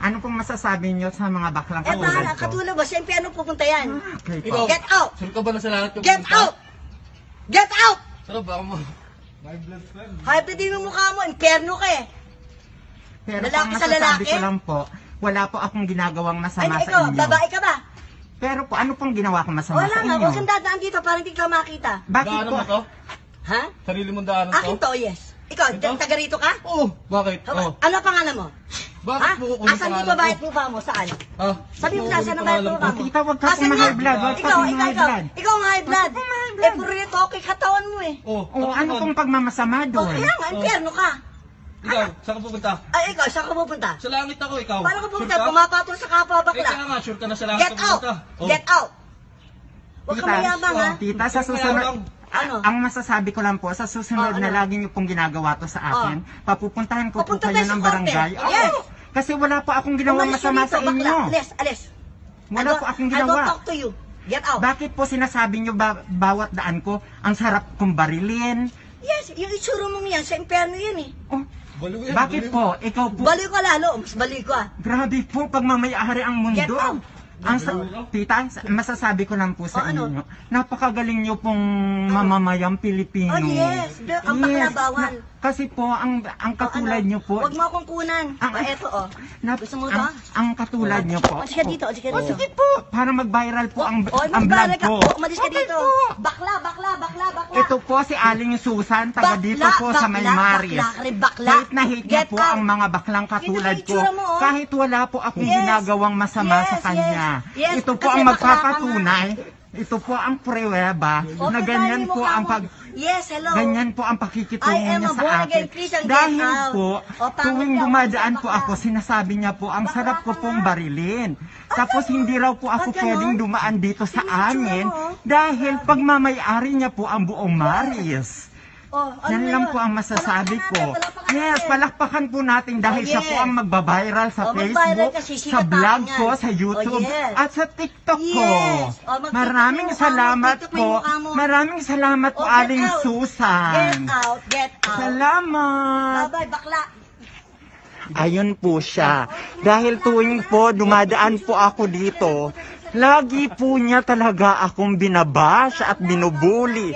Ano pong masasabi niyo sa mga baklang Eh, katulad ko? katulad mo, siyempre ano pupunta yan? Okay Ikaw, po. Get out! sure ka ba na sa lahat yung Get out! Get out! Sarap ba mo? Hybrid din yung mukha mo, impyerno ka eh. Pero lalaki ang sa masasabi lalaki? ko lang po, wala po akong ginagawang Ay, masama sa ikaw, inyo. babae ka ba? Pero po, ano pong ginawa ko masama Wala sa nga, inyo? huwag kang dadaan dito para hindi ka makita. Bakit Daanan po? mo to? Ha? Sarili mong daanan to? Akin to, yes. Ikaw, Ito? taga rito ka? Oo. Bakit? Oh. Ano pangalan mo? Bakit Ha? mo kukunin Asan pangalan yung babae at ko? lupa mo? Saan? Ha? Sabi mo Kukunin saan ang pangalan babae at ko? lupa mo? Tita, wag ka Asan pong nga? high blood. Wag ka Ikaw, pong high blood. ikaw ang high blood. Wag ka pong high Eh, blood. puro rito, okay katawan mo eh. Oh. O ano pong pagmamasama O, doon? kaya nga, impyerno ka. Ikaw, saan ka pupunta? Ay, ikaw, saan ka pupunta? Sa langit ako, ikaw. Paano ka pupunta? Sure ka? Pumapatol sa kapwa Eh, bakla. kaya nga, sure ka na sa langit Get ka out! pupunta. Oh. Get out! Huwag kang Tita, mayabang ha. Tita, sa Huwag susunod, mayabang. Ano? ang masasabi ko lang po, sa susunod Oh, na ano? lagi niyo pong ginagawa to sa akin, papupuntahan ko po Papunta kayo tayo sa ng korte. barangay. Oo. Yes. Kasi wala po akong ginawang Umalis ka masama dito, sa inyo. bakla. Alis, alis. Wala po akong I don't ginawa. talk to you. Get out. Bakit po sinasabi niyo bawat daan ko, ang sarap kong barilin? Yes, yung itsura mong yan, sa impyerno yan eh. Oh, Baliw yan, bakit baliw. po? Ikaw po, Baliw ka lalo, mas baliw ka. grabe po, pagmamayari ang Get mundo. out. Ang tita, masasabi ko lang po sa Oh, ano? inyo, napakagaling niyo pong mamamayang Pilipino. Oh, yes. Ang bakla bawal. Kasi po, ang katulad niyo po, Huwag mo akong kunan. Eto oh. Gusto mo to? ang katulad niyo po. O, sige dito, o, sige Oh, dito. sige po, para mag-viral po ang vlog magbalag ka. ko. O, umalis ka Okay dito. po. Bakla, bakla, bakla, bakla. Ito po si Aling Susan, taga dito po sa May Maris. Bakla. Hate na hate niya Get po out. ang mga baklang katulad Ito ko. yung itsura mo, oh. Kahit wala po akong Yes. ginagawang masama Yes, sa kanya. yes. Ito po Kasi ang bakla ka magpapatunay. Ito po ang pruweba na Okay, ganyan tayo mo po ka ang mo. pag Yes, hello. ganyan po ang pakikitungo I am niya a sa born akin. again Christian, get Dahil out. po, O, pangit tuwing ka, dumadaan bakla, po bakla. ako, sinasabi niya po, ang Bakla sarap ko ka pong nga. barilin. Tapos hindi raw po ako Ah, ganon? pwedeng dumaan dito sa Yung itsura amin mo, oh. dahil pagmamayari niya po ang buong Maris. Oh, Yan na lang yun? po ang masasabi Palakpakan ko. natin, palakpakan Yes, natin. palakpakan po natin dahil Oh, siya yes. po ang magbabiral sa Oh, magviral Facebook, kasi sikat sa vlog tayo ko, yan. sa YouTube, Oh, yes. at sa TikTok ko. Yes. Oh, mag-TikTok Maraming yung mukha mo, salamat TikTok mo po. yung mukha mo. Maraming salamat po, Oh, get Aling out. Susan. Get out, get out. Salamat. Bye-bye, bakla. Ayun po siya. Dahil tuwing po dumadaan po ako dito, lagi po niya talaga akong binabash at binubuli.